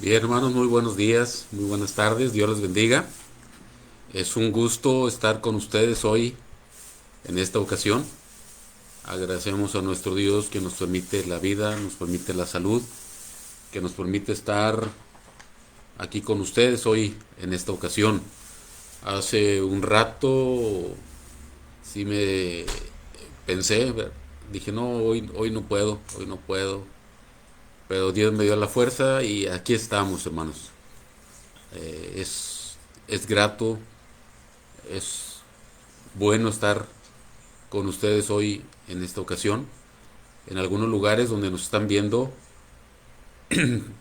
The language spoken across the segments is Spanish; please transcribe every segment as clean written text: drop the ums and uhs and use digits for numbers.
Bien, hermanos, muy buenos días, muy buenas tardes, Dios les bendiga. Es un gusto estar con ustedes hoy en esta ocasión. Agradecemos a nuestro Dios que nos permite la vida, nos permite la salud, que nos permite estar aquí con ustedes hoy en esta ocasión. Hace un rato sí me pensé, dije no, hoy no puedo, hoy no puedo, pero Dios me dio la fuerza y aquí estamos, hermanos. Es grato, es bueno estar con ustedes hoy en esta ocasión. En algunos lugares donde nos están viendo,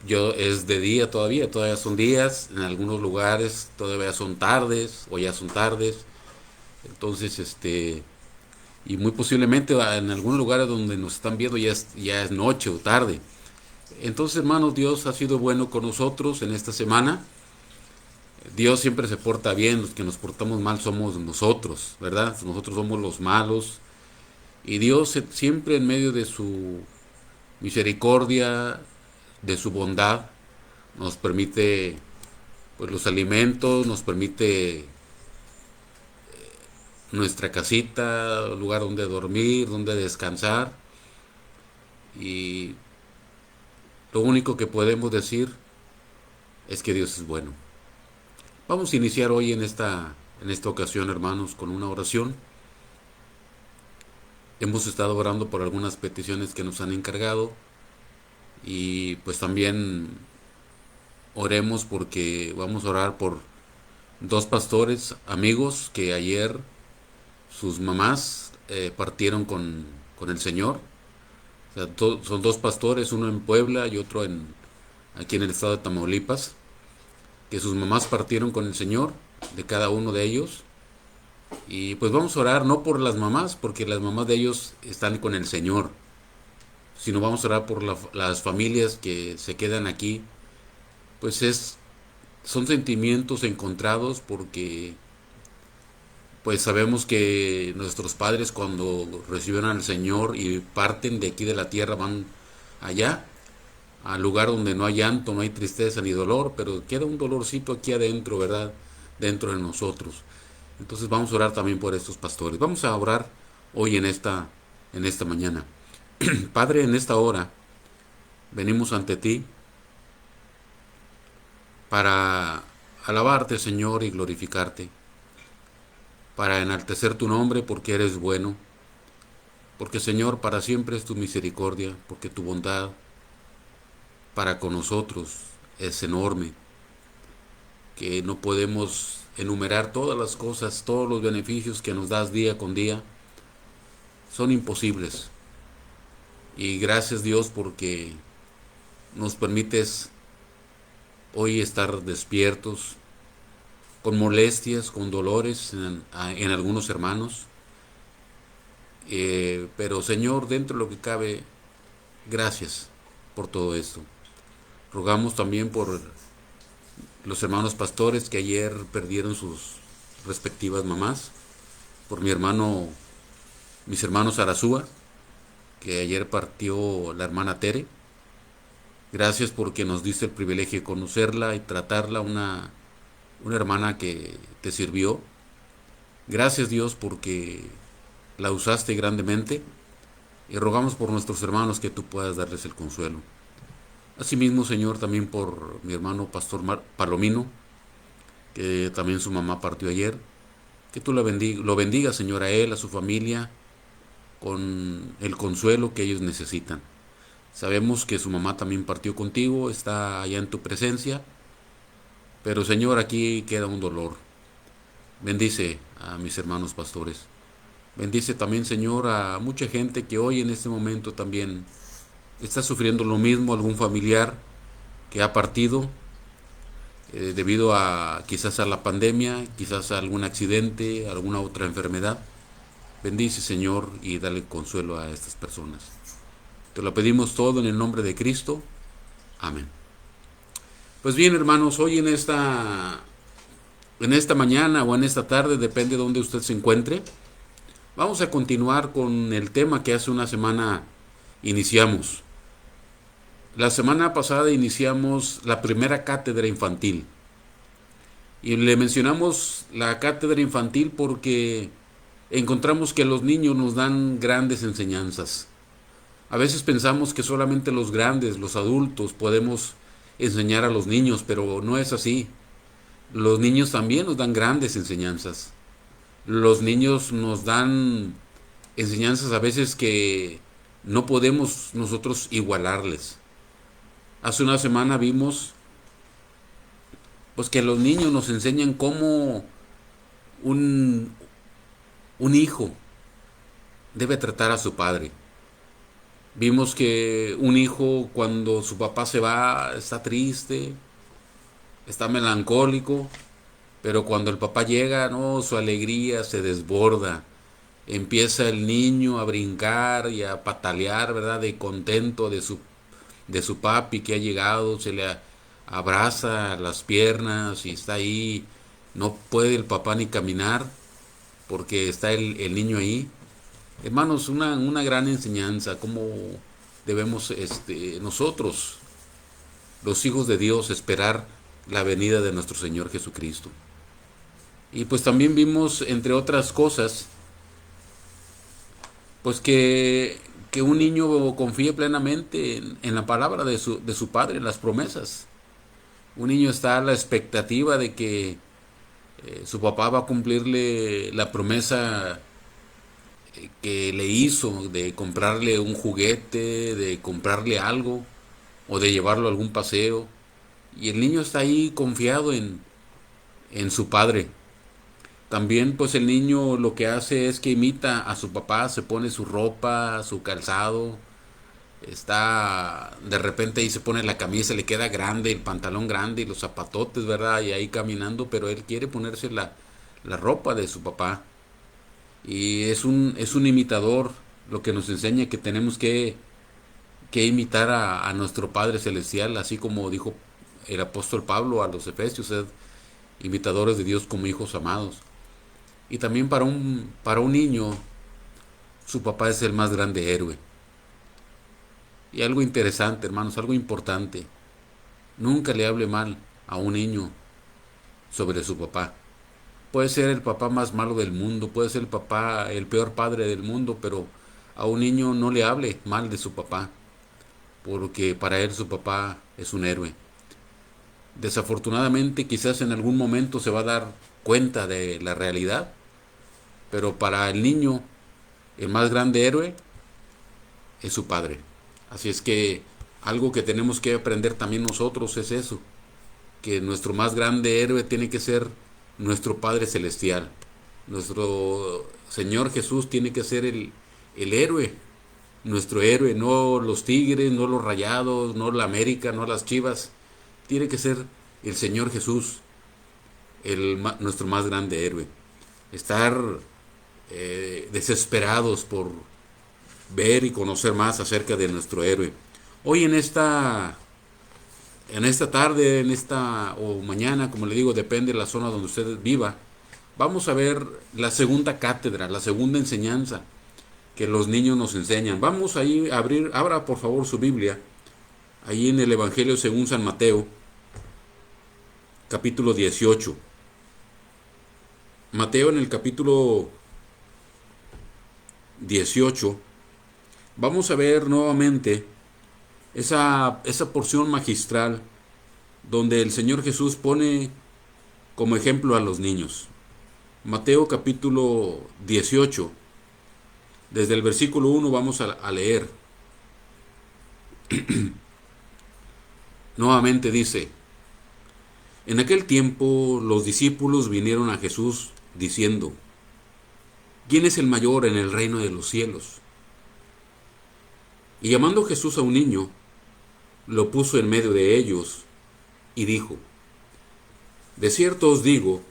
yo es de día todavía son días. En algunos lugares todavía son tardes o ya son tardes. Entonces, y muy posiblemente en algunos lugares donde nos están viendo ya es noche o tarde. Entonces, hermanos, Dios ha sido bueno con nosotros en esta semana. Dios siempre se porta bien, los que nos portamos mal somos nosotros, ¿verdad? Nosotros somos los malos. Y Dios siempre en medio de su misericordia, de su bondad, nos permite pues los alimentos, nos permite nuestra casita, lugar donde dormir, donde descansar. Y lo único que podemos decir es que Dios es bueno. Vamos a iniciar hoy en esta ocasión, hermanos, con una oración. Hemos estado orando por algunas peticiones que nos han encargado y pues también oremos porque vamos a orar por dos pastores amigos que ayer sus mamás partieron con el Señor. O sea, son dos pastores, uno en Puebla y otro aquí en el estado de Tamaulipas, que sus mamás partieron con el Señor, de cada uno de ellos. Y pues vamos a orar no por las mamás, porque las mamás de ellos están con el Señor, sino vamos a orar por las familias que se quedan aquí. Pues son sentimientos encontrados porque pues sabemos que nuestros padres cuando reciben al Señor y parten de aquí de la tierra van allá, al lugar donde no hay llanto, no hay tristeza ni dolor, pero queda un dolorcito aquí adentro, ¿verdad? Dentro de nosotros. Entonces vamos a orar también por estos pastores. Vamos a orar hoy en esta mañana. Padre, en esta hora venimos ante ti para alabarte, Señor, y glorificarte, para enaltecer tu nombre porque eres bueno, porque Señor, para siempre es tu misericordia, porque tu bondad para con nosotros es enorme, que no podemos enumerar todas las cosas, todos los beneficios que nos das día con día, son imposibles. Y gracias Dios porque nos permites hoy estar despiertos, con molestias, con dolores en algunos hermanos. Pero Señor, dentro de lo que cabe, gracias por todo esto. Rogamos también por los hermanos pastores que ayer perdieron sus respectivas mamás, por mis hermanos Arazúa, que ayer partió la hermana Tere. Gracias porque nos diste el privilegio de conocerla y tratarla, una hermana que te sirvió. Gracias Dios porque la usaste grandemente y rogamos por nuestros hermanos que tú puedas darles el consuelo. Asimismo, Señor, también por mi hermano Pastor Palomino, que también su mamá partió ayer. Que tú lo bendiga, Señor, a él, a su familia, con el consuelo que ellos necesitan. Sabemos que su mamá también partió contigo, está allá en tu presencia, pero Señor, aquí queda un dolor. Bendice a mis hermanos pastores. Bendice también, Señor, a mucha gente que hoy en este momento también está sufriendo lo mismo, algún familiar que ha partido debido a quizás a la pandemia, quizás a algún accidente, alguna otra enfermedad. Bendice, Señor, y dale consuelo a estas personas. Te lo pedimos todo en el nombre de Cristo. Amén. Pues bien, hermanos, hoy en esta mañana o en esta tarde, depende de donde usted se encuentre, vamos a continuar con el tema que hace una semana iniciamos. La semana pasada iniciamos la primera cátedra infantil. Y le mencionamos la cátedra infantil porque encontramos que los niños nos dan grandes enseñanzas. A veces pensamos que solamente los grandes, los adultos, podemos enseñar a los niños, pero no es así. Los niños también nos dan grandes enseñanzas. Los niños nos dan enseñanzas a veces que no podemos nosotros igualarles. Hace una semana vimos pues que los niños nos enseñan cómo un, un hijo debe tratar a su padre. Vimos que un hijo cuando su papá se va está triste, está melancólico, pero cuando el papá llega, no, su alegría se desborda. Empieza el niño a brincar y a patalear, ¿verdad? De contento de su papi que ha llegado, se le abraza las piernas y está ahí. No puede el papá ni caminar porque está el niño ahí. Hermanos, una gran enseñanza, cómo debemos nosotros, los hijos de Dios, esperar la venida de nuestro Señor Jesucristo. Y pues también vimos, entre otras cosas, pues que un niño confíe plenamente en la palabra de su padre, en las promesas. Un niño está a la expectativa de que su papá va a cumplirle la promesa que le hizo de comprarle un juguete, de comprarle algo o de llevarlo a algún paseo. Y el niño está ahí confiado en su padre. También pues el niño lo que hace es que imita a su papá, se pone su ropa, su calzado, está de repente ahí se pone la camisa, le queda grande, el pantalón grande y los zapatotes, ¿verdad? Y ahí caminando, pero él quiere ponerse la ropa de su papá. Y es un imitador, lo que nos enseña que tenemos que imitar a nuestro Padre Celestial, así como dijo el apóstol Pablo a los Efesios, sed imitadores de Dios como hijos amados. Y también para un niño, su papá es el más grande héroe. Y algo interesante, hermanos, algo importante. Nunca le hable mal a un niño sobre su papá. Puede ser el papá más malo del mundo, puede ser el papá, el peor padre del mundo, pero a un niño no le hable mal de su papá, porque para él su papá es un héroe. Desafortunadamente, quizás en algún momento se va a dar cuenta de la realidad, pero para el niño, el más grande héroe es su padre. Así es que algo que tenemos que aprender también nosotros es eso, que nuestro más grande héroe tiene que ser nuestro Padre Celestial. Nuestro Señor Jesús tiene que ser el héroe, nuestro héroe, no los Tigres, no los Rayados, no la América, no las Chivas. Tiene que ser el Señor Jesús, nuestro más grande héroe. Estar desesperados por ver y conocer más acerca de nuestro héroe. Hoy en esta tarde, o mañana, como le digo, depende de la zona donde usted viva, vamos a ver la segunda cátedra, la segunda enseñanza que los niños nos enseñan. Vamos ahí a abra por favor su Biblia, ahí en el Evangelio según San Mateo, capítulo 18. Mateo en el capítulo 18, vamos a ver nuevamente esa porción magistral donde el Señor Jesús pone como ejemplo a los niños. Mateo capítulo 18, desde el versículo 1 vamos a leer. Nuevamente dice: en aquel tiempo los discípulos vinieron a Jesús diciendo: ¿quién es el mayor en el reino de los cielos? Y llamando Jesús a un niño, lo puso en medio de ellos y dijo: de cierto os digo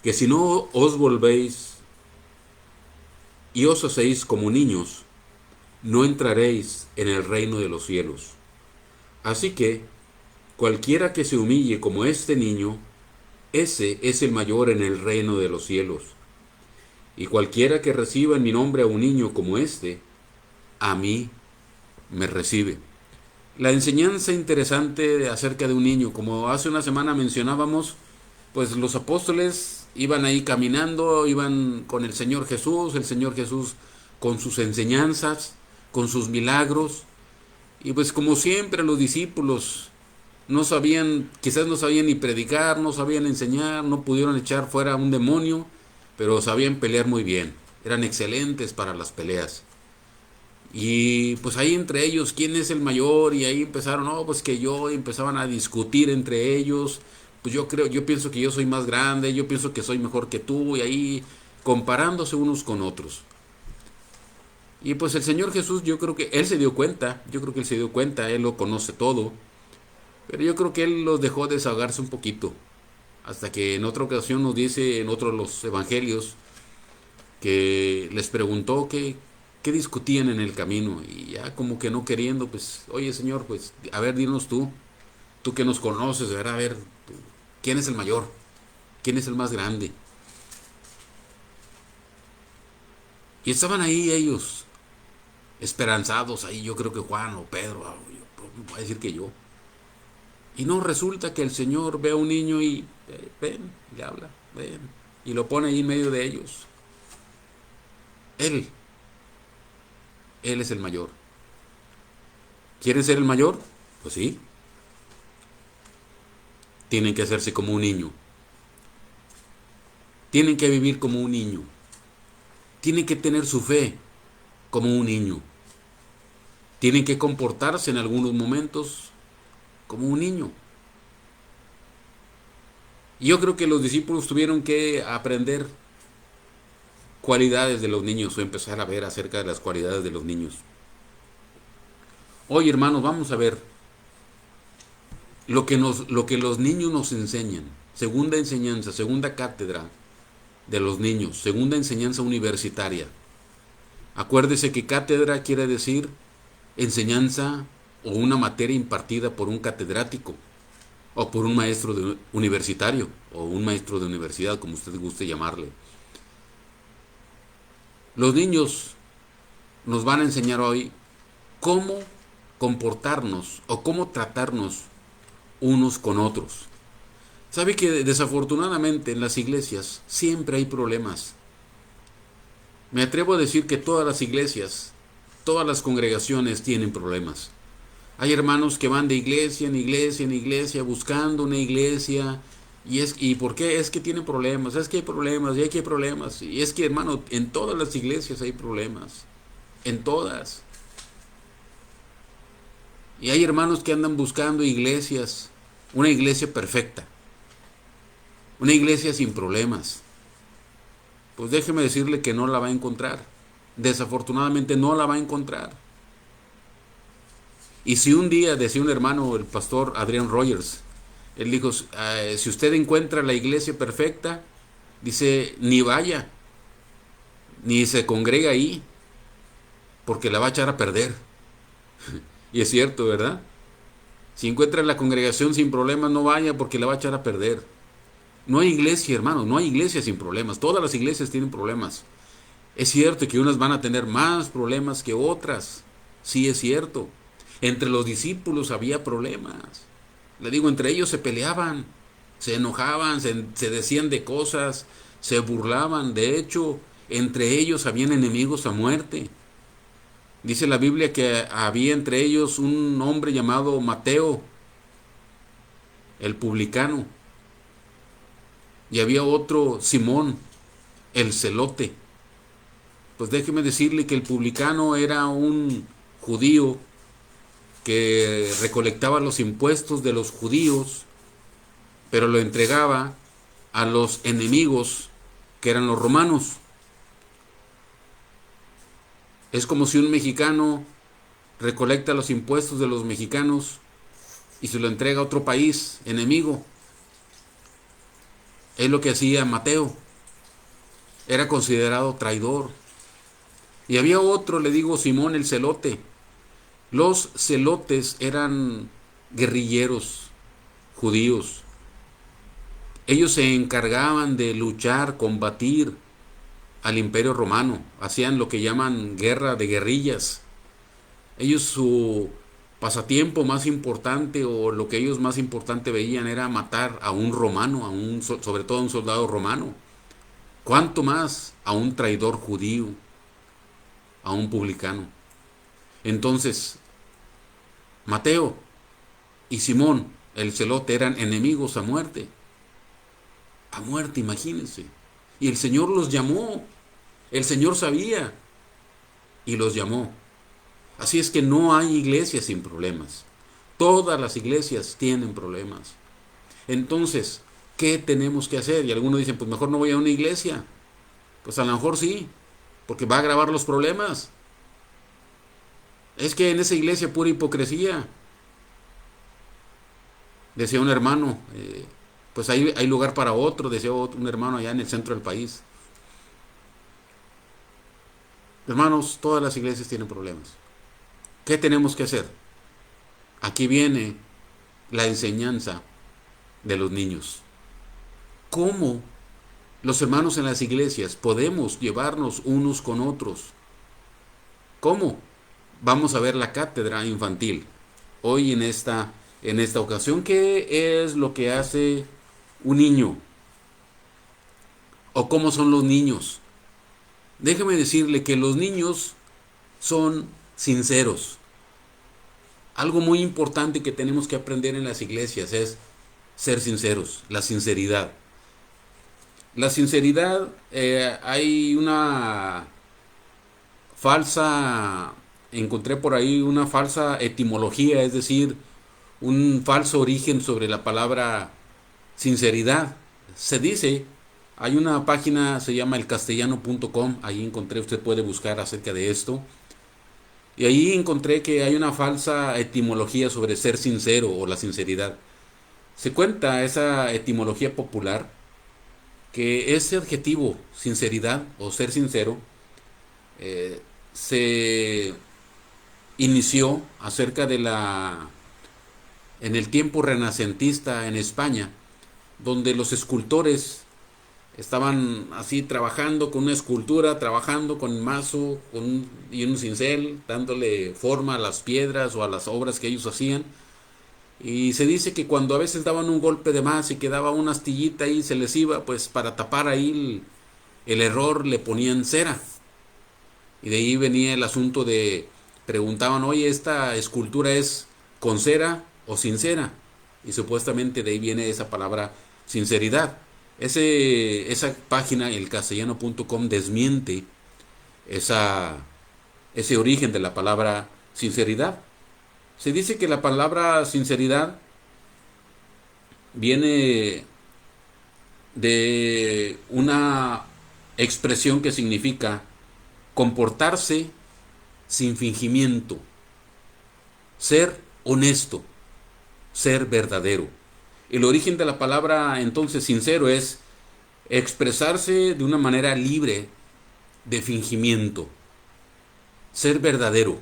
que si no os volvéis y os hacéis como niños, no entraréis en el reino de los cielos. Así que cualquiera que se humille como este niño, ese es el mayor en el reino de los cielos. Y cualquiera que reciba en mi nombre a un niño como este, a mí me recibe. La enseñanza interesante acerca de un niño, como hace una semana mencionábamos, pues los apóstoles iban ahí caminando, iban con el Señor Jesús con sus enseñanzas, con sus milagros, y pues como siempre los discípulos no sabían, quizás no sabían ni predicar, no sabían enseñar, no pudieron echar fuera a un demonio, pero sabían pelear muy bien, eran excelentes para las peleas. Y pues ahí entre ellos, ¿quién es el mayor? Y ahí empezaron, no, pues que yo, y empezaban a discutir entre ellos. Pues yo creo, yo pienso que yo soy más grande, yo pienso que soy mejor que tú, y ahí comparándose unos con otros. Y pues el Señor Jesús, yo creo que Él se dio cuenta, yo creo que Él se dio cuenta, Él lo conoce todo, pero yo creo que Él los dejó desahogarse un poquito, hasta que en otra ocasión nos dice, en otro de los evangelios, que les preguntó qué discutían en el camino y ya como que no queriendo, pues, oye Señor, pues, a ver, dinos tú que nos conoces, ¿verdad? A ver, ¿quién es el mayor? ¿Quién es el más grande? Y estaban ahí ellos, esperanzados, ahí yo creo que Juan o Pedro, voy a decir que yo. Y no resulta que el Señor ve a un niño y ven, le habla, ven, y lo pone ahí en medio de ellos. Él, Él es el mayor. ¿Quieren ser el mayor? Pues sí, tienen que hacerse como un niño. Tienen que vivir como un niño. Tienen que tener su fe como un niño. Tienen que comportarse en algunos momentos como un niño. Y yo creo que los discípulos tuvieron que aprender cualidades de los niños o empezar a ver acerca de las cualidades de los niños. Hoy, hermanos, vamos a ver lo que los niños nos enseñan. Segunda enseñanza, segunda cátedra de los niños, segunda enseñanza universitaria. Acuérdese que cátedra quiere decir enseñanza o una materia impartida por un catedrático o por un maestro universitario o un maestro de universidad, como usted guste llamarle. Los niños nos van a enseñar hoy cómo comportarnos o cómo tratarnos unos con otros. Sabe que desafortunadamente en las iglesias siempre hay problemas. Me atrevo a decir que todas las iglesias, todas las congregaciones tienen problemas. Hay hermanos que van de iglesia en iglesia en iglesia buscando una iglesia. ¿Y por qué? Es que tienen problemas, es que hay problemas, y hay que hay problemas. Y es que, hermano, en todas las iglesias hay problemas. En todas. Y hay hermanos que andan buscando iglesias, una iglesia perfecta, una iglesia sin problemas. Pues déjeme decirle que no la va a encontrar. Desafortunadamente no la va a encontrar. Y si un día, decía un hermano, el pastor Adrian Rogers, él dijo, si usted encuentra la iglesia perfecta, dice, ni vaya, ni se congrega ahí, porque la va a echar a perder. Y es cierto, ¿verdad? Si encuentra la congregación sin problemas, no vaya porque la va a echar a perder. No hay iglesia, hermano, no hay iglesia sin problemas. Todas las iglesias tienen problemas. Es cierto que unas van a tener más problemas que otras. Sí, es cierto. Entre los discípulos había problemas. Le digo, entre ellos se peleaban, se enojaban, se decían de cosas, se burlaban. De hecho, entre ellos habían enemigos a muerte. Dice la Biblia que había entre ellos un hombre llamado Mateo, el publicano, y había otro Simón, el celote. Pues déjeme decirle que el publicano era un judío que recolectaba los impuestos de los judíos, pero lo entregaba a los enemigos, que eran los romanos. Es como si un mexicano recolecta los impuestos de los mexicanos y se lo entrega a otro país enemigo. Es lo que hacía Mateo. Era considerado traidor. Y había otro, le digo, Simón el celote. Los celotes eran guerrilleros judíos. Ellos se encargaban de luchar, combatir al imperio romano. Hacían lo que llaman guerra de guerrillas. Ellos pasatiempo más importante o lo que ellos más importante veían era matar a un romano, sobre todo a un soldado romano. ¿Cuánto más a un traidor judío, a un publicano? Entonces, Mateo y Simón, el celote, eran enemigos a muerte. A muerte, imagínense. Y el Señor los llamó. El Señor sabía y los llamó. Así es que no hay iglesia sin problemas. Todas las iglesias tienen problemas. Entonces, ¿qué tenemos que hacer? Y algunos dicen, pues mejor no voy a una iglesia. Pues a lo mejor sí, porque va a agravar los problemas. Es que en esa iglesia pura hipocresía. Decía un hermano, pues hay lugar para otro, decía un hermano allá en el centro del país. Hermanos, todas las iglesias tienen problemas. ¿Qué tenemos que hacer? Aquí viene la enseñanza de los niños. ¿Cómo los hermanos en las iglesias podemos llevarnos unos con otros? ¿Cómo? Vamos a ver la cátedra infantil. Hoy en esta ocasión, ¿qué es lo que hace un niño? ¿O cómo son los niños? Déjeme decirle que los niños son sinceros. Algo muy importante que tenemos que aprender en las iglesias es ser sinceros, la sinceridad. La sinceridad, hay una encontré por ahí una falsa etimología, es decir, un falso origen sobre la palabra sinceridad. Se dice, hay una página, se llama elcastellano.com, ahí encontré, usted puede buscar acerca de esto. Y ahí encontré que hay una falsa etimología sobre ser sincero o la sinceridad. Se cuenta esa etimología popular que ese adjetivo, sinceridad o ser sincero, se inició en el tiempo renacentista en España, donde los escultores estaban así trabajando con una escultura, trabajando con un mazo y un cincel, dándole forma a las piedras o a las obras que ellos hacían. Y se dice que cuando a veces daban un golpe de más y quedaba una astillita ahí, se les iba, pues para tapar ahí el error le ponían cera. Y de ahí venía el asunto de, preguntaban, oye, ¿esta escultura es con cera o sin cera? Y supuestamente de ahí viene esa palabra sinceridad. Esa página, elcastellano.com, desmiente ese origen de la palabra sinceridad. Se dice que la palabra sinceridad viene de una expresión que significa comportarse sin fingimiento, ser honesto, ser verdadero. El origen de la palabra entonces sincero es expresarse de una manera libre de fingimiento, ser verdadero.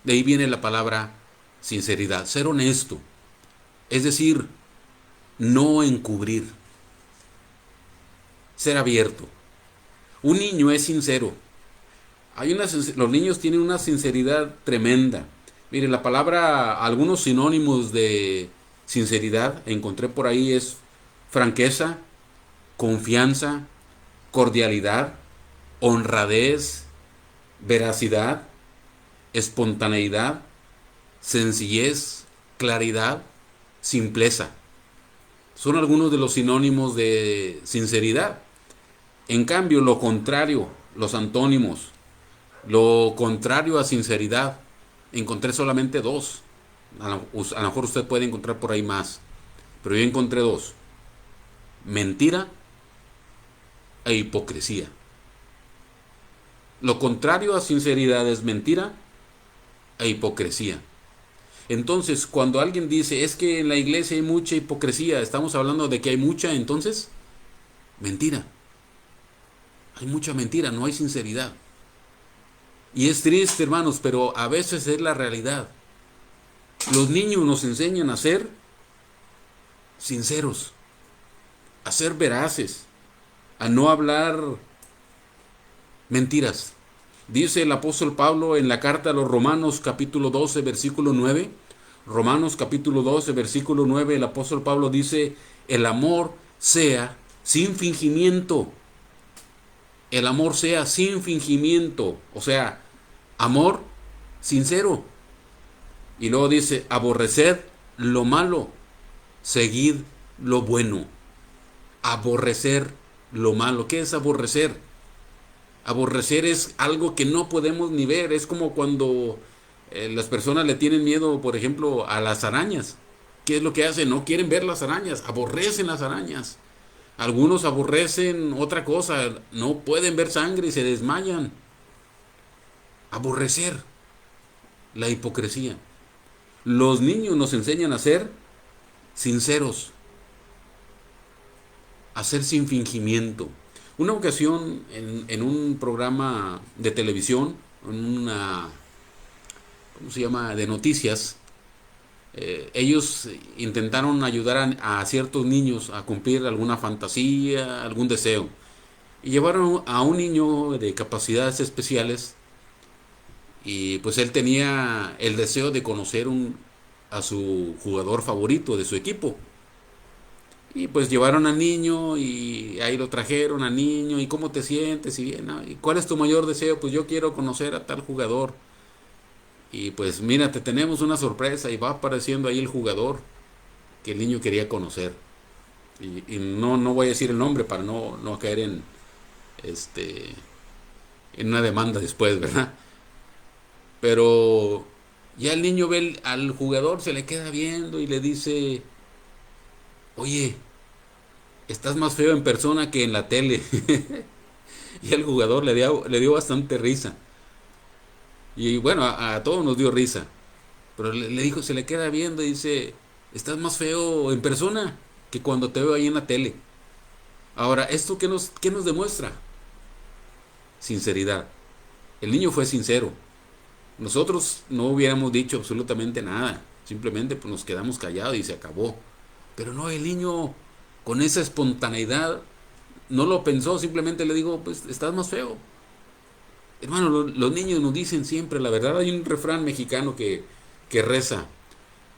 De ahí viene la palabra sinceridad, ser honesto, es decir, no encubrir, ser abierto. Un niño es sincero. Los niños tienen una sinceridad tremenda. Mire, la palabra, algunos sinónimos de sinceridad encontré por ahí es franqueza, confianza, cordialidad, honradez, veracidad, espontaneidad, sencillez, claridad, simpleza. Son algunos de los sinónimos de sinceridad. En cambio, lo contrario, los antónimos, lo contrario a sinceridad, encontré solamente dos. A lo mejor usted puede encontrar por ahí más, pero yo encontré dos: mentira e hipocresía. Lo contrario a sinceridad es mentira e hipocresía. Entonces, cuando alguien dice, es que en la iglesia hay mucha hipocresía, estamos hablando de que hay mucha, entonces, mentira. Hay mucha mentira, no hay sinceridad. Y es triste, hermanos, pero a veces es la realidad. Los niños nos enseñan a ser sinceros, a ser veraces, a no hablar mentiras. Dice el apóstol Pablo en la carta a los Romanos capítulo 12, versículo 9, Romanos capítulo 12, versículo 9, el apóstol Pablo dice, el amor sea sin fingimiento. El amor sea sin fingimiento. O sea, amor sincero. Y luego dice, aborreced lo malo, seguid lo bueno. Aborrecer lo malo. ¿Qué es aborrecer? Aborrecer es algo que no podemos ni ver. Es como cuando las personas le tienen miedo, por ejemplo, a las arañas. ¿Qué es lo que hacen? No quieren ver las arañas, aborrecen las arañas. Algunos aborrecen otra cosa, no pueden ver sangre y se desmayan. Aborrecer la hipocresía. Los niños nos enseñan a ser sinceros, a ser sin fingimiento. Una ocasión en un programa de televisión, en una, ¿cómo se llama?, de noticias, ellos intentaron ayudar a ciertos niños a cumplir alguna fantasía, algún deseo. Y llevaron a un niño de capacidades especiales y pues él tenía el deseo de conocer a su jugador favorito de su equipo. Y pues llevaron al niño y ahí lo trajeron al niño. ¿Y cómo te sientes? Y bien, ¿no? ¿Y cuál es tu mayor deseo? Pues yo quiero conocer a tal jugador. Y pues mira, te tenemos una sorpresa y va apareciendo ahí el jugador que el niño quería conocer. Y no voy a decir el nombre para no caer este, en una demanda después, ¿verdad? Pero ya el niño ve al jugador, se le queda viendo y le dice, oye, estás más feo en persona que en la tele. Y el jugador le dio bastante risa. Y bueno, a todos nos dio risa. Pero le dijo, se le queda viendo y dice, estás más feo en persona que cuando te veo ahí en la tele. Ahora, ¿esto qué nos demuestra? Sinceridad. El niño fue sincero. Nosotros no hubiéramos dicho absolutamente nada. Simplemente pues, nos quedamos callados y se acabó. Pero no, el niño con esa espontaneidad no lo pensó, simplemente le digo, pues estás más feo. Hermano, los niños nos dicen siempre la verdad. Hay un refrán mexicano que reza,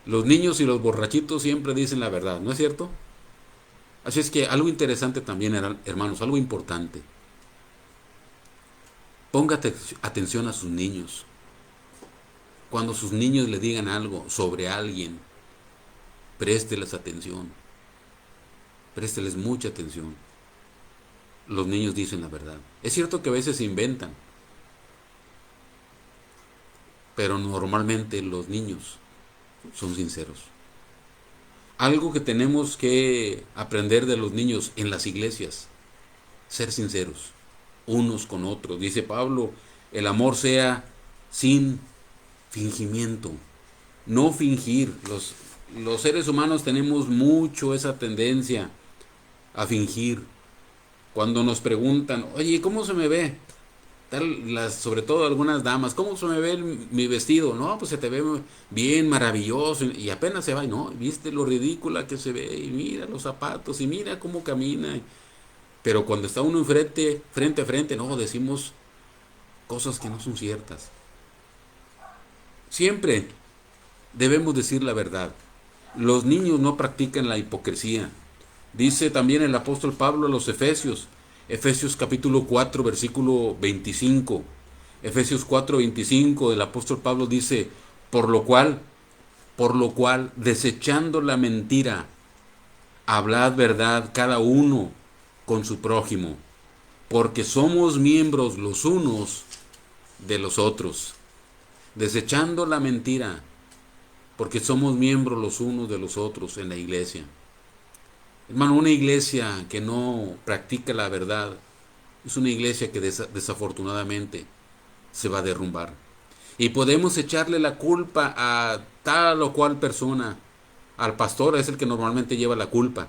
los niños y los borrachitos siempre dicen la verdad, ¿no es cierto? Así es que algo interesante también, hermanos, algo importante. Póngate atención a sus niños. Cuando sus niños le digan algo sobre alguien, présteles atención. Présteles mucha atención. Los niños dicen la verdad. Es cierto que a veces inventan, pero normalmente los niños son sinceros. Algo que tenemos que aprender de los niños en las iglesias, ser sinceros, unos con otros. Dice Pablo, el amor sea sin fingimiento, no fingir. Los seres humanos tenemos mucho esa tendencia a fingir. Cuando nos preguntan, oye, ¿cómo se me ve? Sobre todo algunas damas, ¿cómo se me ve mi vestido? No, pues se te ve bien, maravilloso, y apenas se va, y no, viste lo ridícula que se ve, y mira los zapatos, y mira cómo camina. Pero cuando está uno frente a frente, no, decimos cosas que no son ciertas. Siempre debemos decir la verdad. Los niños no practican la hipocresía. Dice también el apóstol Pablo a los Efesios, Efesios capítulo 4, versículo 25. Efesios 4, 25, el apóstol Pablo dice, por lo cual, desechando la mentira, hablad verdad cada uno con su prójimo, porque somos miembros los unos de los otros. Desechando la mentira, porque somos miembros los unos de los otros en la iglesia. Hermano, una iglesia que no practica la verdad es una iglesia que desafortunadamente se va a derrumbar. Y podemos echarle la culpa a tal o cual persona. Al pastor es el que normalmente lleva la culpa,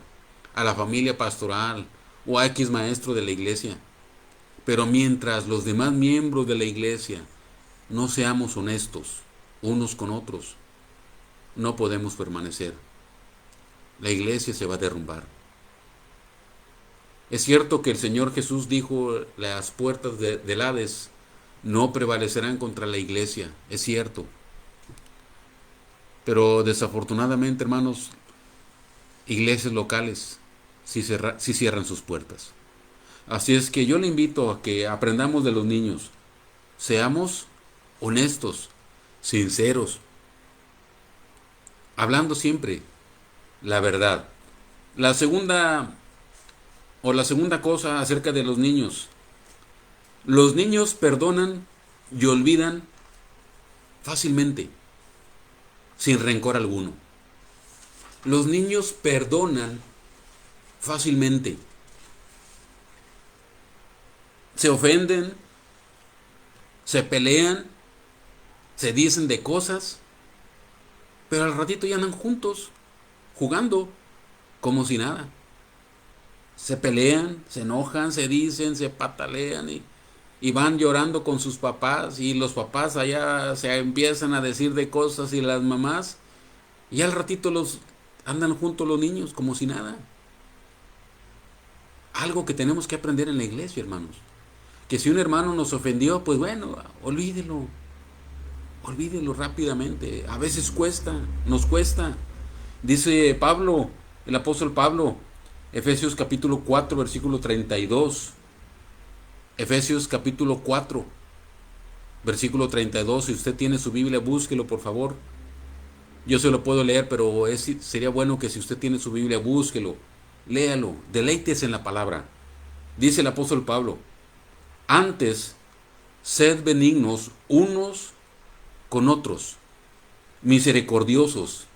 a la familia pastoral o a X maestro de la iglesia. Pero mientras los demás miembros de la iglesia no seamos honestos unos con otros, no podemos permanecer. La iglesia se va a derrumbar. Es cierto que el Señor Jesús dijo, las puertas del Hades no prevalecerán contra la iglesia. Es cierto. Pero desafortunadamente, hermanos, iglesias locales sí cierran sus puertas. Así es que yo le invito a que aprendamos de los niños. Seamos honestos, sinceros, hablando siempre la verdad. La segunda la segunda cosa acerca de los niños. Los niños perdonan y olvidan fácilmente, sin rencor alguno. Los niños perdonan fácilmente. Se ofenden, se pelean, se dicen de cosas, pero al ratito ya andan juntos, jugando, como si nada. Se pelean, se enojan, se dicen, se patalean y van llorando con sus papás y los papás allá se empiezan a decir de cosas y las mamás y al ratito los andan juntos los niños como si nada. Algo que tenemos que aprender en la iglesia, hermanos. Que si un hermano nos ofendió, pues bueno, olvídelo. Olvídelo rápidamente. A veces cuesta, nos cuesta. Dice Pablo, el apóstol Pablo, Efesios capítulo 4, versículo 32. Efesios capítulo 4, versículo 32. Si usted tiene su Biblia, búsquelo por favor. Yo se lo puedo leer, pero sería bueno que si usted tiene su Biblia, búsquelo, léalo, deleítese en la palabra. Dice el apóstol Pablo, antes, sed benignos unos con otros, misericordiosos,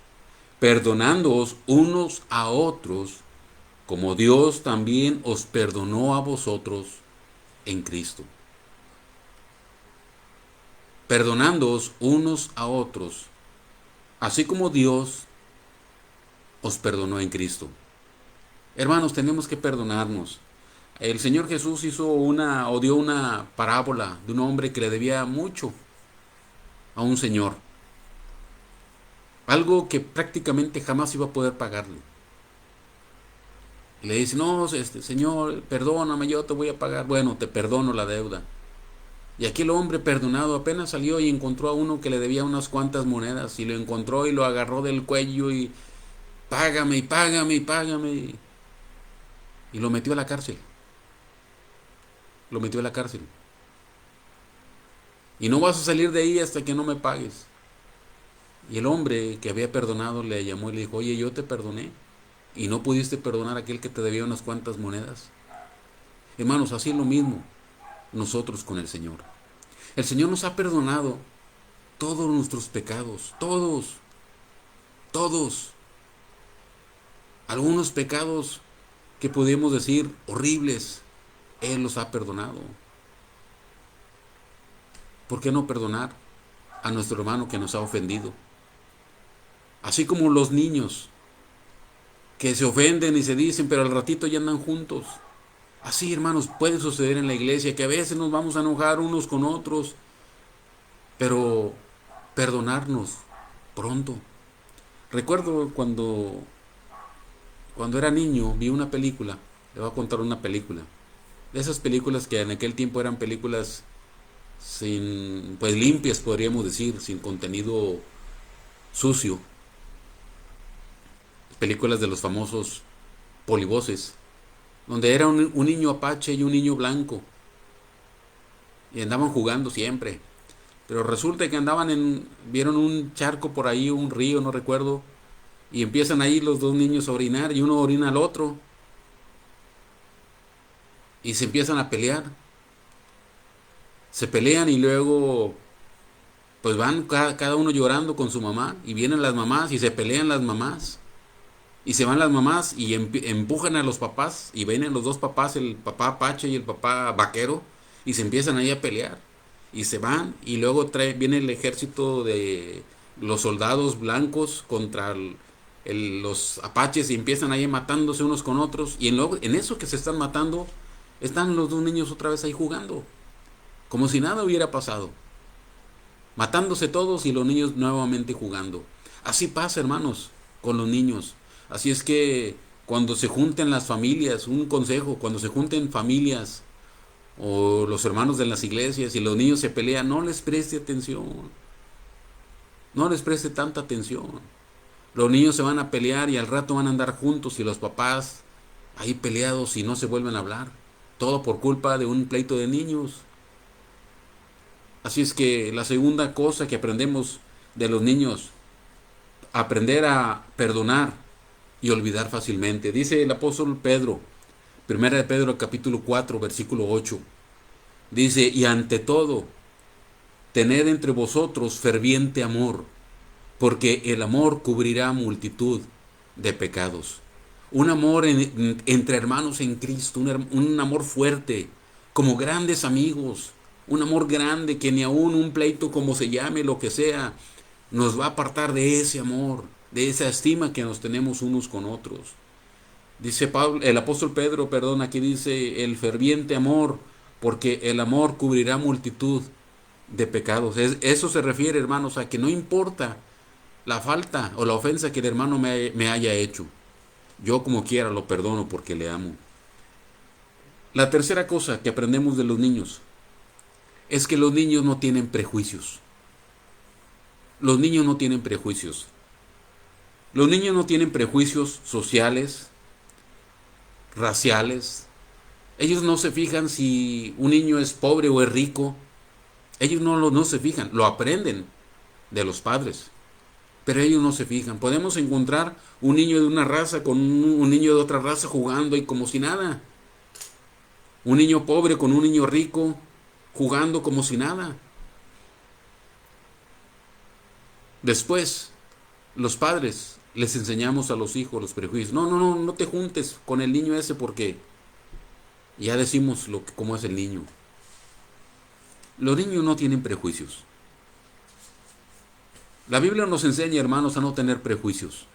perdonándoos unos a otros, como Dios también os perdonó a vosotros en Cristo. Perdonándoos unos a otros, así como Dios os perdonó en Cristo. Hermanos, tenemos que perdonarnos. El Señor Jesús dio una parábola de un hombre que le debía mucho a un señor. Algo que prácticamente jamás iba a poder pagarle. Y le dice, no, Señor, perdóname, yo te voy a pagar. Bueno, te perdono la deuda. Y aquel hombre perdonado apenas salió y encontró a uno que le debía unas cuantas monedas. Y lo encontró y lo agarró del cuello y págame, y págame, y págame. Y lo metió a la cárcel. Lo metió a la cárcel. Y no vas a salir de ahí hasta que no me pagues. Y el hombre que había perdonado le llamó y le dijo, oye, yo te perdoné. Y no pudiste perdonar a aquel que te debía unas cuantas monedas. Hermanos, así es lo mismo nosotros con el Señor. El Señor nos ha perdonado todos nuestros pecados, todos. Algunos pecados que podemos decir horribles, Él los ha perdonado. ¿Por qué no perdonar a nuestro hermano que nos ha ofendido? Así como los niños que se ofenden y se dicen, pero al ratito ya andan juntos. Así, hermanos, puede suceder en la iglesia, que a veces nos vamos a enojar unos con otros, pero perdonarnos pronto. Recuerdo cuando era niño, vi una película, le voy a contar una película, de esas películas que en aquel tiempo eran películas pues limpias, podríamos decir, sin contenido sucio. Películas de los famosos polivoces, donde era un niño apache y un niño blanco, y andaban jugando siempre, pero resulta que vieron un charco por ahí, un río, no recuerdo, y empiezan ahí los dos niños a orinar, y uno orina al otro, y se empiezan a pelear, se pelean y luego pues van cada uno llorando con su mamá, y vienen las mamás y se pelean las mamás. Y se van las mamás y empujan a los papás y vienen los dos papás, el papá apache y el papá vaquero, y se empiezan ahí a pelear. Y se van y luego viene el ejército de los soldados blancos contra los apaches y empiezan ahí matándose unos con otros. Y en eso que se están matando, están los dos niños otra vez ahí jugando, como si nada hubiera pasado. Matándose todos y los niños nuevamente jugando. Así pasa, hermanos, con los niños. Así es que cuando se junten las familias, un consejo, cuando se junten familias o los hermanos de las iglesias y los niños se pelean, no les preste atención. No les preste tanta atención. Los niños se van a pelear y al rato van a andar juntos y los papás ahí peleados y no se vuelven a hablar. Todo por culpa de un pleito de niños. Así es que la segunda cosa que aprendemos de los niños, aprender a perdonar y olvidar fácilmente. Dice el apóstol Pedro, primera de Pedro capítulo 4, versículo 8. Dice, y ante todo, tened entre vosotros ferviente amor, porque el amor cubrirá multitud de pecados. Un amor entre hermanos en Cristo, un amor fuerte, como grandes amigos, un amor grande que ni aun un pleito como se llame, lo que sea, nos va a apartar de ese amor, de esa estima que nos tenemos unos con otros. Dice Pablo, el apóstol Pedro, perdón, aquí dice el ferviente amor, porque el amor cubrirá multitud de pecados. Eso se refiere, hermanos, a que no importa la falta o la ofensa que el hermano me haya hecho. Yo como quiera lo perdono porque le amo. La tercera cosa que aprendemos de los niños es que los niños no tienen prejuicios. Los niños no tienen prejuicios. Los niños no tienen prejuicios sociales, raciales. Ellos no se fijan si un niño es pobre o es rico. Ellos no se fijan, lo aprenden de los padres. Pero ellos no se fijan. Podemos encontrar un niño de una raza con un niño de otra raza jugando y como si nada. Un niño pobre con un niño rico jugando como si nada. Después, los padres les enseñamos a los hijos los prejuicios. No te juntes con el niño ese porque ya decimos cómo es el niño. Los niños no tienen prejuicios. La Biblia nos enseña, hermanos, a no tener prejuicios.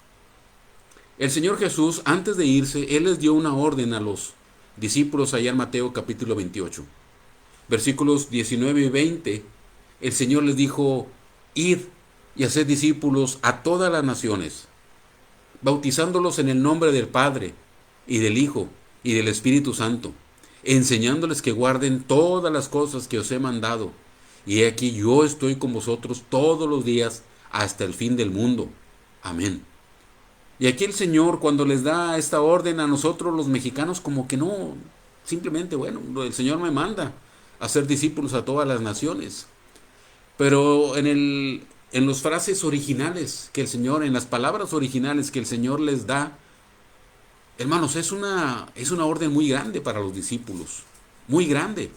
El Señor Jesús, antes de irse, Él les dio una orden a los discípulos allá en Mateo capítulo 28. Versículos 19 y 20, el Señor les dijo, id y haced discípulos a todas las naciones, bautizándolos en el nombre del Padre, y del Hijo, y del Espíritu Santo, enseñándoles que guarden todas las cosas que os he mandado. Y he aquí yo estoy con vosotros todos los días hasta el fin del mundo. Amén. Y aquí el Señor, cuando les da esta orden a nosotros los mexicanos, como que no, simplemente, bueno, el Señor me manda a ser discípulos a todas las naciones. Pero en las frases originales que el Señor, en las palabras originales que el Señor les da, hermanos, es una orden muy grande para los discípulos. Muy grande,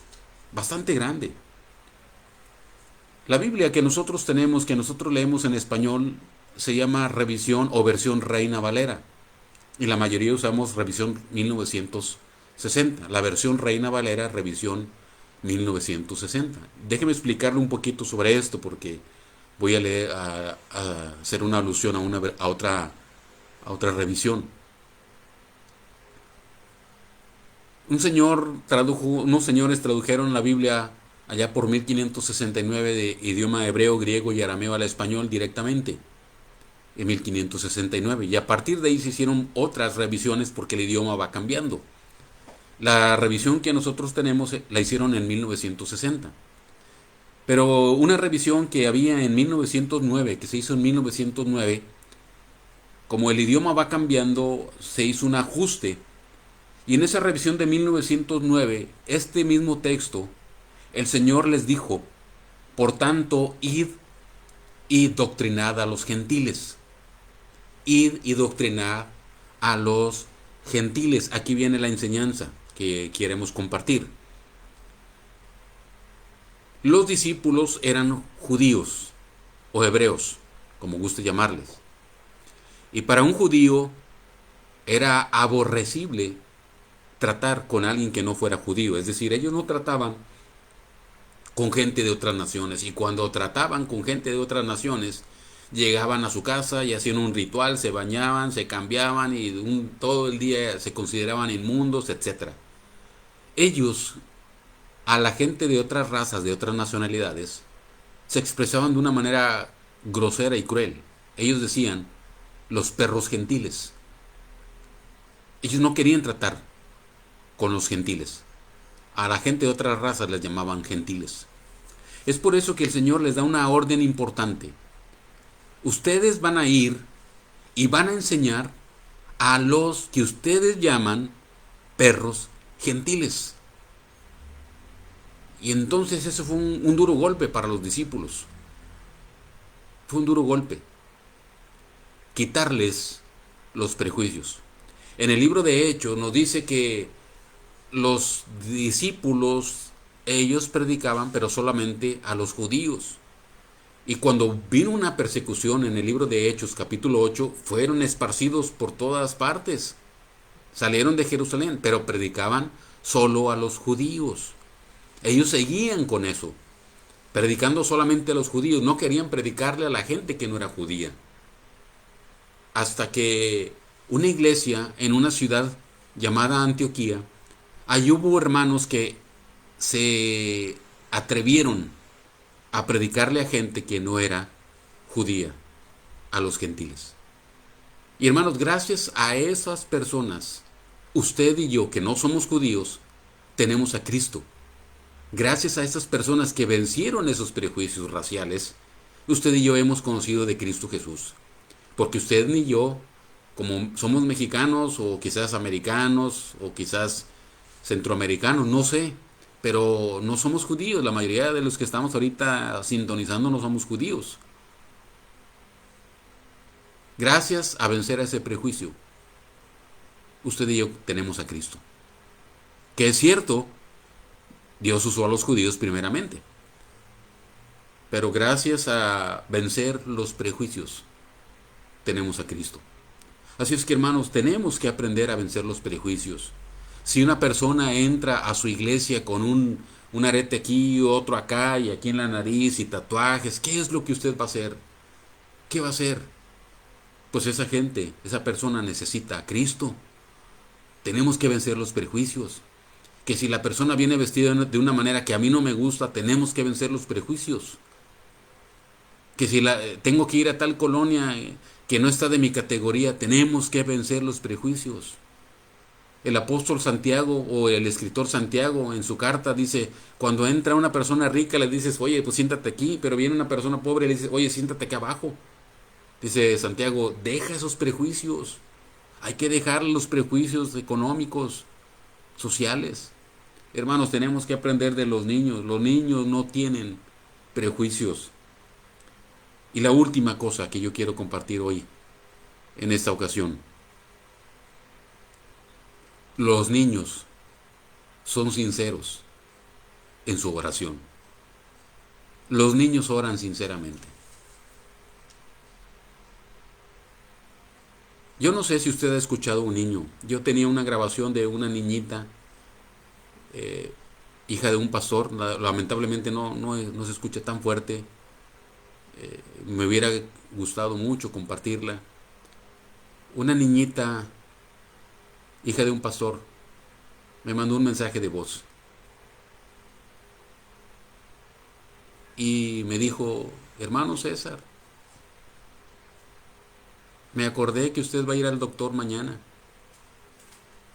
bastante grande. La Biblia que nosotros tenemos, que nosotros leemos en español, se llama revisión o versión Reina Valera. Y la mayoría usamos revisión 1960. La versión Reina Valera, revisión 1960. Déjeme explicarle un poquito sobre esto porque voy a leer, a hacer una alusión a otra revisión. Unos señores tradujeron la Biblia allá por 1569 de idioma hebreo, griego y arameo al español directamente, en 1569. Y a partir de ahí se hicieron otras revisiones porque el idioma va cambiando. La revisión que nosotros tenemos la hicieron en 1960. Pero una revisión que había en 1909, que se hizo en 1909, como el idioma va cambiando, se hizo un ajuste. Y en esa revisión de 1909, este mismo texto, el Señor les dijo, por tanto, id y doctrinad a los gentiles. Id y doctrinad a los gentiles. Aquí viene la enseñanza que queremos compartir. Los discípulos eran judíos o hebreos, como guste llamarles. Y para un judío era aborrecible tratar con alguien que no fuera judío. Es decir, ellos no trataban con gente de otras naciones. Y cuando trataban con gente de otras naciones, llegaban a su casa y hacían un ritual, se bañaban, se cambiaban y todo el día se consideraban inmundos, etc. Ellos, a la gente de otras razas, de otras nacionalidades, se expresaban de una manera grosera y cruel. Ellos decían, los perros gentiles. Ellos no querían tratar con los gentiles. A la gente de otras razas les llamaban gentiles. Es por eso que el Señor les da una orden importante. Ustedes van a ir y van a enseñar a los que ustedes llaman perros gentiles. Y entonces eso fue un duro golpe para los discípulos. Fue un duro golpe. Quitarles los prejuicios. En el libro de Hechos nos dice que los discípulos, ellos predicaban, pero solamente a los judíos. Y cuando vino una persecución en el libro de Hechos, capítulo 8, fueron esparcidos por todas partes. Salieron de Jerusalén, pero predicaban solo a los judíos. Ellos seguían con eso, predicando solamente a los judíos. No querían predicarle a la gente que no era judía. Hasta que una iglesia en una ciudad llamada Antioquía, ahí hubo hermanos que se atrevieron a predicarle a gente que no era judía, a los gentiles. Y hermanos, gracias a esas personas, usted y yo, que no somos judíos, tenemos a Cristo. Gracias a esas personas que vencieron esos prejuicios raciales, usted y yo hemos conocido de Cristo Jesús. Porque usted ni yo, como somos mexicanos o quizás americanos o quizás centroamericanos, no sé, pero no somos judíos. La mayoría de los que estamos ahorita sintonizando no somos judíos. Gracias a vencer a ese prejuicio, usted y yo tenemos a Cristo. Que es cierto, Dios usó a los judíos primeramente, pero gracias a vencer los prejuicios, tenemos a Cristo. Así es que hermanos, tenemos que aprender a vencer los prejuicios. Si una persona entra a su iglesia con un arete aquí, otro acá y aquí en la nariz y tatuajes, ¿qué es lo que usted va a hacer? ¿Qué va a hacer? Pues esa gente, esa persona necesita a Cristo. Tenemos que vencer los prejuicios. Que si la persona viene vestida de una manera que a mí no me gusta, tenemos que vencer los prejuicios. Que si tengo que ir a tal colonia que no está de mi categoría, tenemos que vencer los prejuicios. El apóstol Santiago o el escritor Santiago en su carta dice, cuando entra una persona rica le dices, oye, pues siéntate aquí, pero viene una persona pobre y le dices, oye, siéntate aquí abajo. Dice Santiago, deja esos prejuicios. Hay que dejar los prejuicios económicos, sociales. Hermanos, tenemos que aprender de los niños. Los niños no tienen prejuicios. Y la última cosa que yo quiero compartir hoy, en esta ocasión. Los niños son sinceros en su oración. Los niños oran sinceramente. Yo no sé si usted ha escuchado a un niño. Yo tenía una grabación de una niñita, hija de un pastor. Lamentablemente no se escucha tan fuerte. Me hubiera gustado mucho compartirla. Una niñita, hija de un pastor, me mandó un mensaje de voz. Y me dijo, hermano César, me acordé que usted va a ir al doctor mañana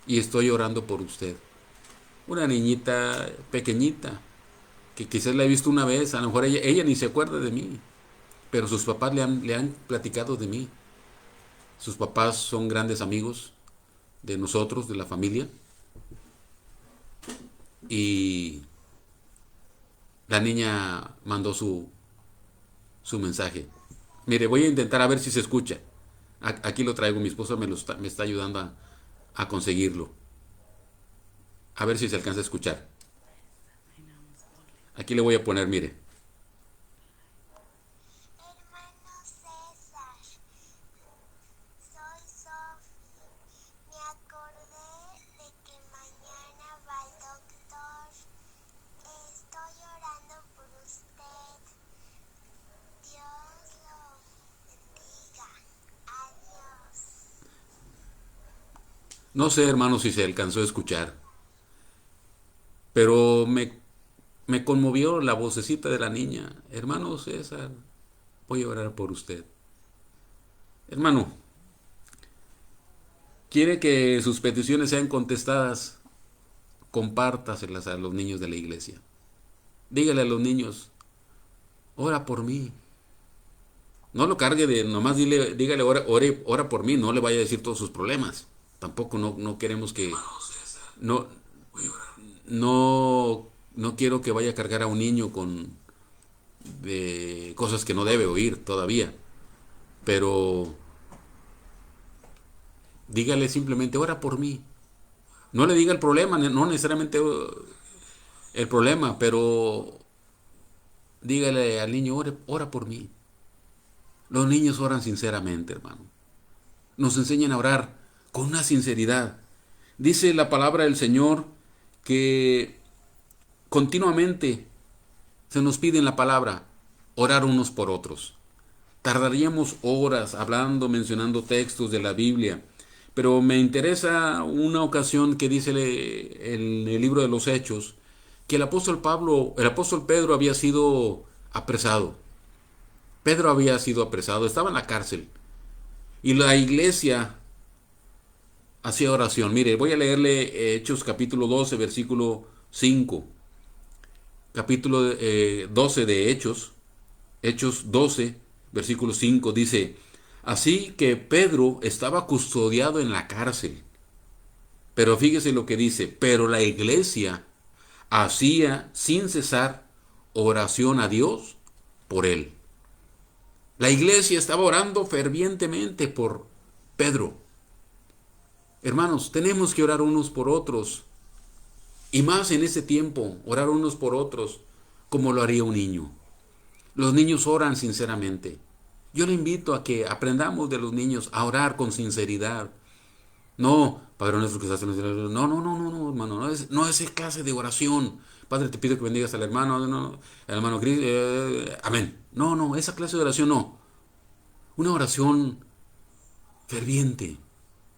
y estoy orando por usted. Una niñita pequeñita, que quizás la he visto una vez, a lo mejor ella ni se acuerda de mí, pero sus papás le han platicado de mí. Sus papás son grandes amigos de nosotros, de la familia. Y la niña mandó su mensaje. Mire, voy a intentar a ver si se escucha. Aquí lo traigo, mi esposa me está ayudando a conseguirlo. A ver si se alcanza a escuchar. Aquí le voy a poner, mire. Hermano César, soy Sofi. Me acordé de que mañana va al doctor. Estoy orando por usted. Dios lo bendiga. Adiós. No sé, hermano, si se alcanzó a escuchar, pero me conmovió la vocecita de la niña. Hermano César, voy a orar por usted. Hermano, quiere que sus peticiones sean contestadas, compártaselas a los niños de la iglesia. Dígale a los niños, ora por mí. No lo cargue de, nomás dígale, ora por mí, no le vaya a decir todos sus problemas. Tampoco no queremos que, no, no quiero que vaya a cargar a un niño con de cosas que no debe oír todavía. Pero dígale simplemente, ora por mí. No le diga el problema, no necesariamente el problema, pero dígale al niño, ora por mí. Los niños oran sinceramente, hermano. Nos enseñan a orar con una sinceridad. Dice la palabra del Señor que continuamente se nos pide en la palabra orar unos por otros. Tardaríamos horas hablando, mencionando textos de la Biblia, pero me interesa una ocasión que dice en el libro de los Hechos que el apóstol Pedro había sido apresado. Pedro había sido apresado, estaba en la cárcel y la iglesia hacía oración. Mire, voy a leerle Hechos capítulo 12, versículo 5. Capítulo 12 de Hechos, Hechos 12, versículo 5, dice, así que Pedro estaba custodiado en la cárcel. Pero fíjese lo que dice, pero la iglesia hacía sin cesar oración a Dios por él. La iglesia estaba orando fervientemente por Pedro. Hermanos, tenemos que orar unos por otros. Y más en ese tiempo, orar unos por otros, como lo haría un niño. Los niños oran sinceramente. Yo le invito a que aprendamos de los niños a orar con sinceridad. No, Padre nuestro que estás en el cielo. No, hermano. No es esa clase de oración. Padre, te pido que bendigas al hermano. No, al hermano Cris. Amén. No, esa clase de oración no. Una oración ferviente,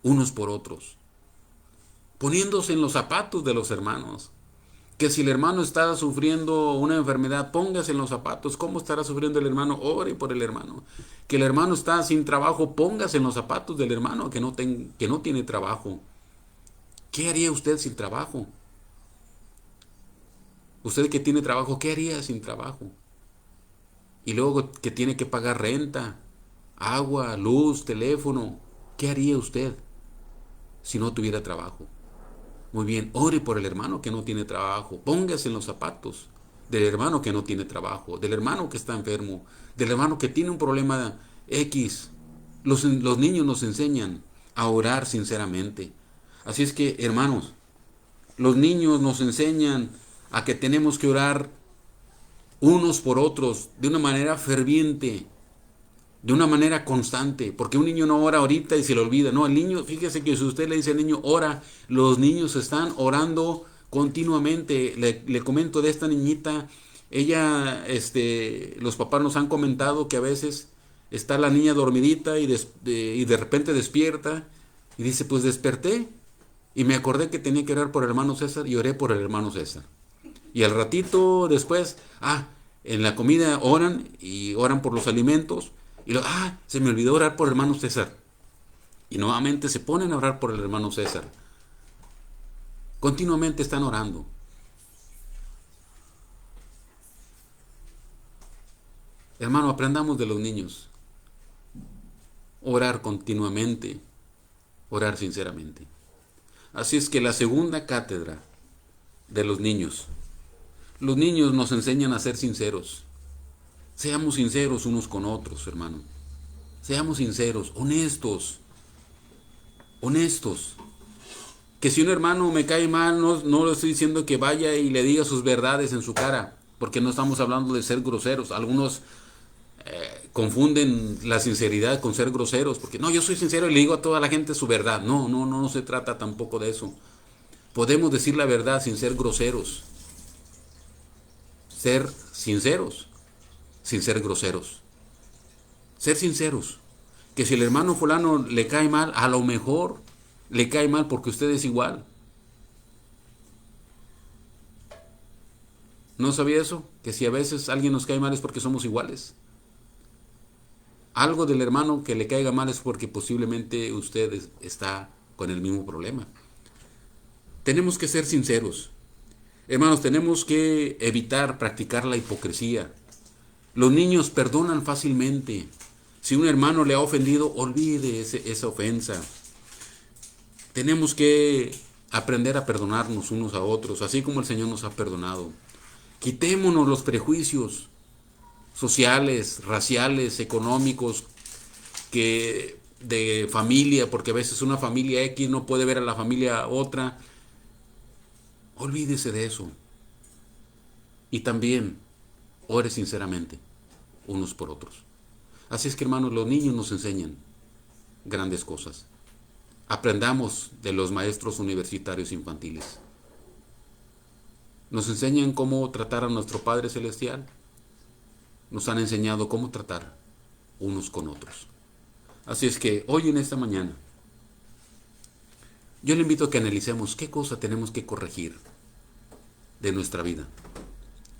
unos por otros. Poniéndose en los zapatos de los hermanos. Que si el hermano está sufriendo una enfermedad, póngase en los zapatos. ¿Cómo estará sufriendo el hermano? Ore por el hermano. Que el hermano está sin trabajo, póngase en los zapatos del hermano que no tiene trabajo. ¿Qué haría usted sin trabajo? Usted que tiene trabajo, ¿qué haría sin trabajo? Y luego que tiene que pagar renta, agua, luz, teléfono. ¿Qué haría usted si no tuviera trabajo? Muy bien, ore por el hermano que no tiene trabajo. Póngase en los zapatos del hermano que no tiene trabajo, del hermano que está enfermo, del hermano que tiene un problema X. Los niños nos enseñan a orar sinceramente. Así es que, hermanos, los niños nos enseñan a que tenemos que orar unos por otros de una manera ferviente, de una manera constante, porque un niño no ora ahorita y se le olvida. No, el niño, fíjese que si usted le dice al niño, ora, los niños están orando continuamente. Le comento de esta niñita, ella, los papás nos han comentado que a veces está la niña dormidita y de repente despierta y dice, pues desperté y me acordé que tenía que orar por el hermano César y oré por el hermano César. Y al ratito después, en la comida oran y oran por los alimentos. Y se me olvidó orar por el hermano César. Y nuevamente se ponen a orar por el hermano César. Continuamente están orando. Hermano, aprendamos de los niños. Orar continuamente. Orar sinceramente. Así es que la segunda cátedra de los niños. Los niños nos enseñan a ser sinceros. Seamos sinceros unos con otros, hermano. Seamos sinceros, honestos. Honestos. Que si un hermano me cae mal, no le estoy diciendo que vaya y le diga sus verdades en su cara, porque no estamos hablando de ser groseros. Algunos confunden la sinceridad con ser groseros, porque no, yo soy sincero y le digo a toda la gente su verdad. No se trata tampoco de eso. Podemos decir la verdad sin ser groseros. Ser sinceros sin ser groseros. Ser sinceros. Que si el hermano fulano le cae mal, a lo mejor le cae mal porque usted es igual. ¿No sabía eso? Que si a veces alguien nos cae mal es porque somos iguales. Algo del hermano que le caiga mal es porque posiblemente usted está con el mismo problema. Tenemos que ser sinceros. Hermanos, tenemos que evitar practicar la hipocresía. Los niños perdonan fácilmente. Si un hermano le ha ofendido, olvide esa ofensa. Tenemos que aprender a perdonarnos unos a otros, así como el Señor nos ha perdonado. Quitémonos los prejuicios sociales, raciales, económicos, que de familia, porque a veces una familia X no puede ver a la familia otra. Olvídese de eso. Y también ore sinceramente unos por otros. Así es que, hermanos, los niños nos enseñan grandes cosas. Aprendamos de los maestros universitarios infantiles. Nos enseñan cómo tratar a nuestro Padre Celestial. Nos han enseñado cómo tratar unos con otros. Así es que hoy en esta mañana, yo le invito a que analicemos qué cosa tenemos que corregir de nuestra vida,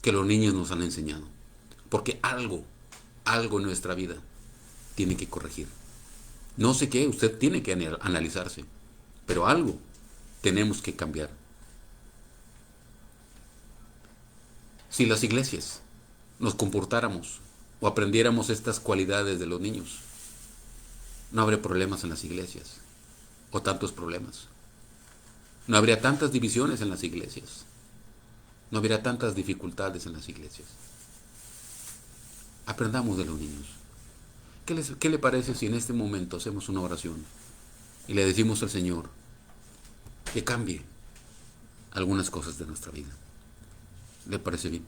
que los niños nos han enseñado. Porque algo en nuestra vida tiene que corregir. No sé qué, usted tiene que analizarse, pero algo tenemos que cambiar. Si las iglesias nos comportáramos o aprendiéramos estas cualidades de los niños, no habría problemas en las iglesias, o tantos problemas. No habría tantas divisiones en las iglesias. No habría tantas dificultades en las iglesias. Aprendamos de los niños. ¿Qué le parece si en este momento hacemos una oración y le decimos al Señor que cambie algunas cosas de nuestra vida? ¿Le parece bien?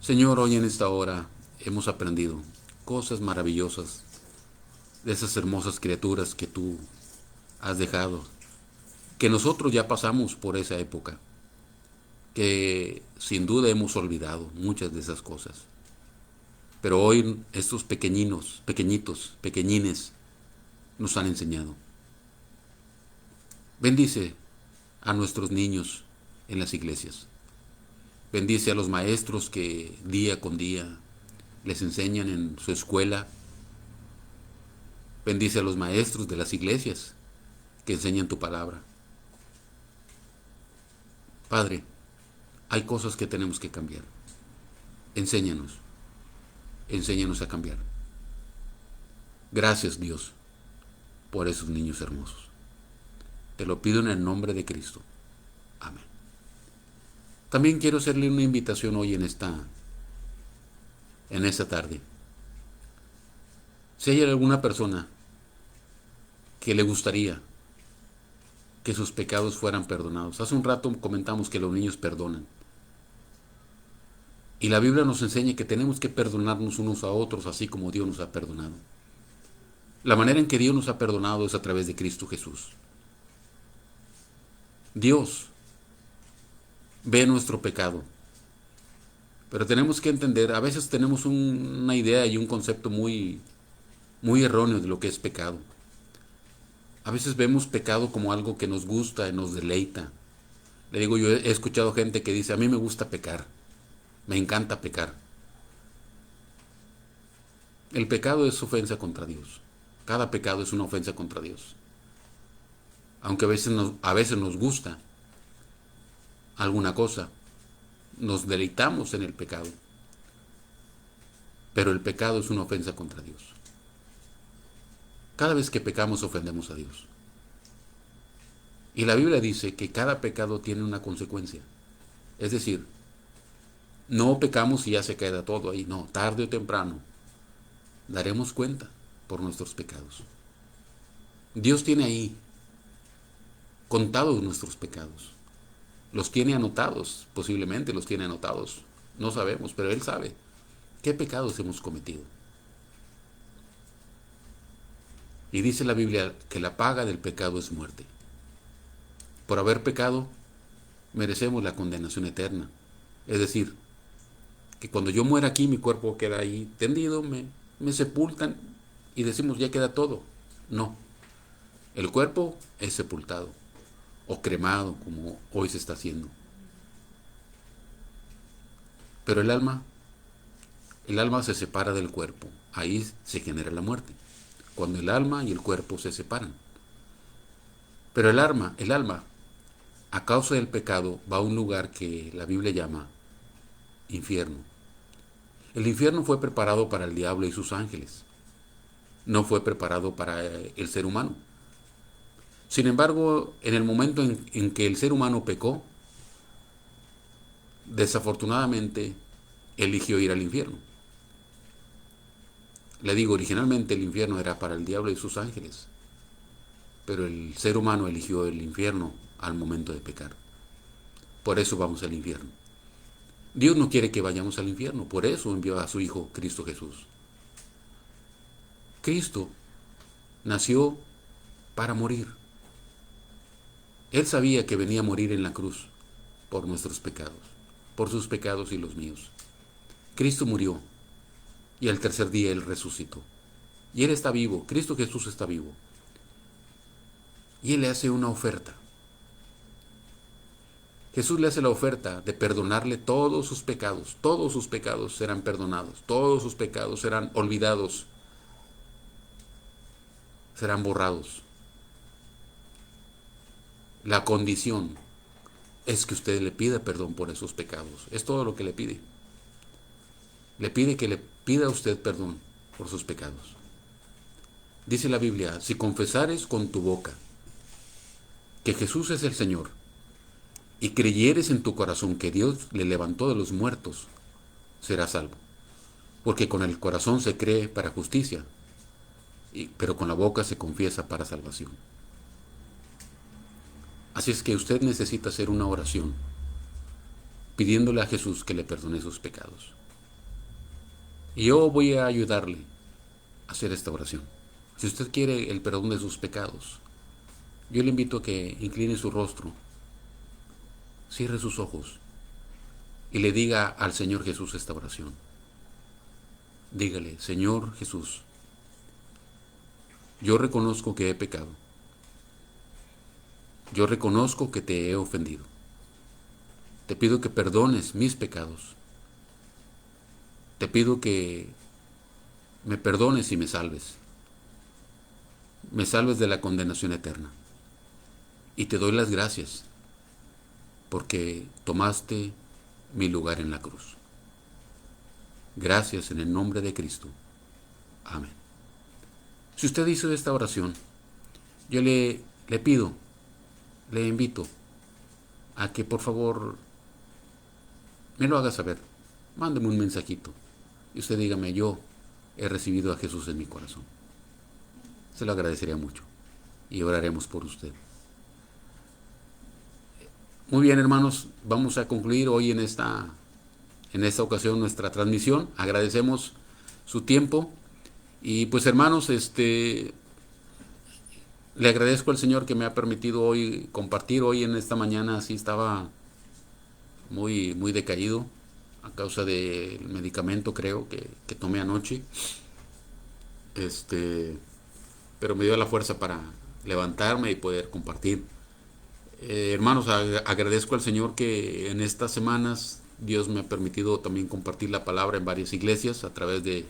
Señor, hoy en esta hora hemos aprendido cosas maravillosas de esas hermosas criaturas que tú has dejado, que nosotros ya pasamos por esa época, que sin duda hemos olvidado muchas de esas cosas. Pero hoy estos pequeñines, nos han enseñado. Bendice a nuestros niños en las iglesias. Bendice a los maestros que día con día les enseñan en su escuela. Bendice a los maestros de las iglesias que enseñan tu palabra. Padre, hay cosas que tenemos que cambiar. Enséñanos a cambiar. Gracias, Dios, por esos niños hermosos. Te lo pido en el nombre de Cristo. Amén. También quiero hacerle una invitación hoy en esta tarde. Si hay alguna persona que le gustaría que sus pecados fueran perdonados. Hace un rato comentamos que los niños perdonan. Y la Biblia nos enseña que tenemos que perdonarnos unos a otros, así como Dios nos ha perdonado. La manera en que Dios nos ha perdonado es a través de Cristo Jesús. Dios ve nuestro pecado, pero tenemos que entender, a veces tenemos una idea y un concepto muy erróneo de lo que es pecado. A veces vemos pecado como algo que nos gusta y nos deleita. Le digo, yo he escuchado gente que dice, a mí me gusta pecar, me encanta pecar. El pecado es ofensa contra Dios. Cada pecado es una ofensa contra Dios. Aunque a veces nos gusta alguna cosa, nos deleitamos en el pecado. Pero el pecado es una ofensa contra Dios. Cada vez que pecamos ofendemos a Dios. Y la Biblia dice que cada pecado tiene una consecuencia. Es decir, no pecamos y ya se queda todo ahí. No, tarde o temprano daremos cuenta por nuestros pecados. Dios tiene ahí contados nuestros pecados. Los tiene anotados, posiblemente los tiene anotados. No sabemos, pero Él sabe qué pecados hemos cometido. Y dice la Biblia que la paga del pecado es muerte. Por haber pecado, merecemos la condenación eterna. Es decir, que cuando yo muera aquí, mi cuerpo queda ahí tendido, me sepultan y decimos, ya queda todo. No, el cuerpo es sepultado o cremado, como hoy se está haciendo. Pero el alma se separa del cuerpo. Ahí se genera la muerte, cuando el alma y el cuerpo se separan. Pero el alma, a causa del pecado, va a un lugar que la Biblia llama infierno. El infierno fue preparado para el diablo y sus ángeles. no fue preparado para el ser humano. Sin embargo, en el momento en que el ser humano pecó, desafortunadamente eligió ir al infierno. Le digo, originalmente el infierno era para el diablo y sus ángeles, pero el ser humano eligió el infierno al momento de pecar. Por eso vamos al infierno. Dios no quiere que vayamos al infierno, por eso envió a su Hijo Cristo Jesús. Cristo nació para morir. Él sabía que venía a morir en la cruz por nuestros pecados, por sus pecados y los míos. Cristo murió y al tercer día Él resucitó. Y Él está vivo, Cristo Jesús está vivo. Y Él le hace una oferta. Jesús le hace la oferta de perdonarle todos sus pecados serán perdonados, todos sus pecados serán olvidados, serán borrados. La condición es que usted le pida perdón por esos pecados, es todo lo que le pide. Le pide que le pida a usted perdón por sus pecados. Dice la Biblia, si confesares con tu boca que Jesús es el Señor, y creyeres en tu corazón que Dios le levantó de los muertos, serás salvo. Porque con el corazón se cree para justicia, pero con la boca se confiesa para salvación. Así es que usted necesita hacer una oración, pidiéndole a Jesús que le perdone sus pecados. Y yo voy a ayudarle a hacer esta oración. Si usted quiere el perdón de sus pecados, yo le invito a que incline su rostro, cierre sus ojos y le diga al Señor Jesús esta oración. Dígale, Señor Jesús, yo reconozco que he pecado. Yo reconozco que te he ofendido. Te pido que perdones mis pecados. Te pido que me perdones y me salves. Me salves de la condenación eterna. Y te doy las gracias porque tomaste mi lugar en la cruz. Gracias en el nombre de Cristo. Amén. Si usted hizo esta oración, yo le pido, le invito a que por favor me lo haga saber. Mándeme un mensajito y usted dígame, yo he recibido a Jesús en mi corazón. Se lo agradecería mucho y oraremos por usted. Muy bien, hermanos, vamos a concluir hoy en esta ocasión nuestra transmisión. Agradecemos su tiempo y pues hermanos, le agradezco al Señor que me ha permitido hoy compartir hoy en esta mañana. Así estaba muy decaído a causa del medicamento, creo que tomé anoche. Pero me dio la fuerza para levantarme y poder compartir. Hermanos, agradezco al Señor que en estas semanas Dios me ha permitido también compartir la palabra en varias iglesias a través de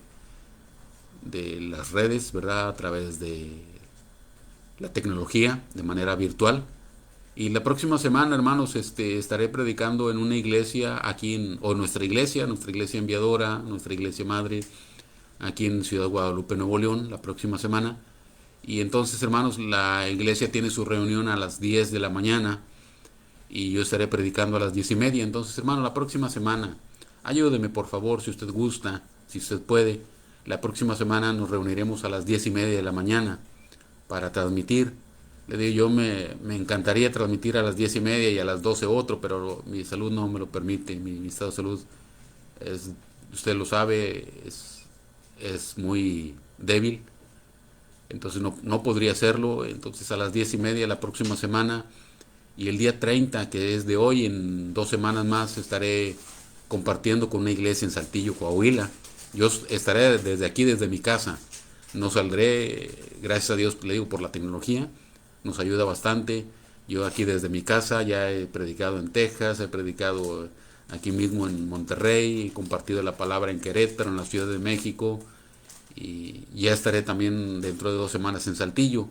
las redes, ¿verdad? A través de la tecnología, de manera virtual. Y la próxima semana, hermanos, estaré predicando en una iglesia aquí nuestra iglesia enviadora, nuestra iglesia madre, aquí en Ciudad Guadalupe, Nuevo León, la próxima semana. Y entonces, hermanos, la iglesia tiene su reunión a las 10 de la mañana y yo estaré predicando a las 10:30. Entonces, hermano, la próxima semana, ayúdeme por favor, si usted gusta, si usted puede. La próxima semana nos reuniremos a las 10:30 de la mañana para transmitir. Le digo, yo me encantaría transmitir a las 10:30 y a las 12 otro, pero mi salud no me lo permite. Mi estado de salud, usted lo sabe, es muy débil. Entonces no podría hacerlo. Entonces a las 10:30 la próxima semana y el día 30, que es de hoy, en 2 semanas más, estaré compartiendo con una iglesia en Saltillo, Coahuila. Yo estaré desde aquí, desde mi casa. No saldré, gracias a Dios, le digo, por la tecnología. Nos ayuda bastante. Yo aquí desde mi casa ya he predicado en Texas, he predicado aquí mismo en Monterrey, he compartido la palabra en Querétaro, en la Ciudad de México. Y ya estaré también dentro de 2 semanas en Saltillo.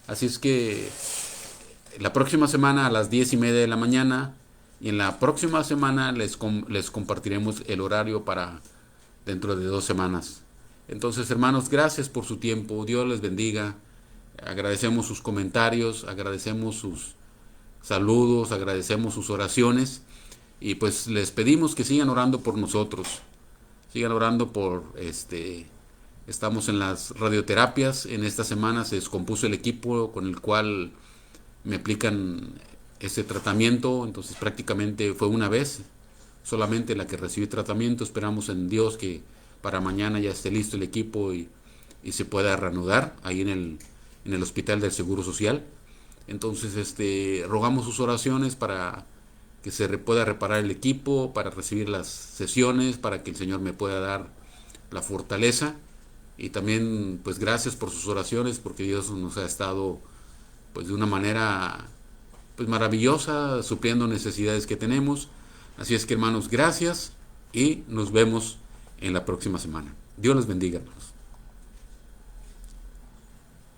Así es que la próxima semana a las 10:30 de la mañana y en la próxima semana les compartiremos el horario para dentro de 2 semanas. Entonces, hermanos, gracias por su tiempo. Dios les bendiga. Agradecemos sus comentarios, agradecemos sus saludos, agradecemos sus oraciones. Y pues les pedimos que sigan orando por nosotros. Sigan orando por estamos en las radioterapias. En esta semana se descompuso el equipo con el cual me aplican ese tratamiento. Entonces prácticamente fue una vez solamente la que recibí tratamiento. Esperamos en Dios que para mañana ya esté listo el equipo y se pueda reanudar ahí en el hospital del Seguro Social. Entonces rogamos sus oraciones para que se pueda reparar el equipo, para recibir las sesiones, para que el Señor me pueda dar la fortaleza. Y también pues gracias por sus oraciones, porque Dios nos ha estado pues de una manera pues maravillosa, supliendo necesidades que tenemos. Así es que, hermanos, gracias y nos vemos en la próxima semana. Dios les bendiga, hermanos.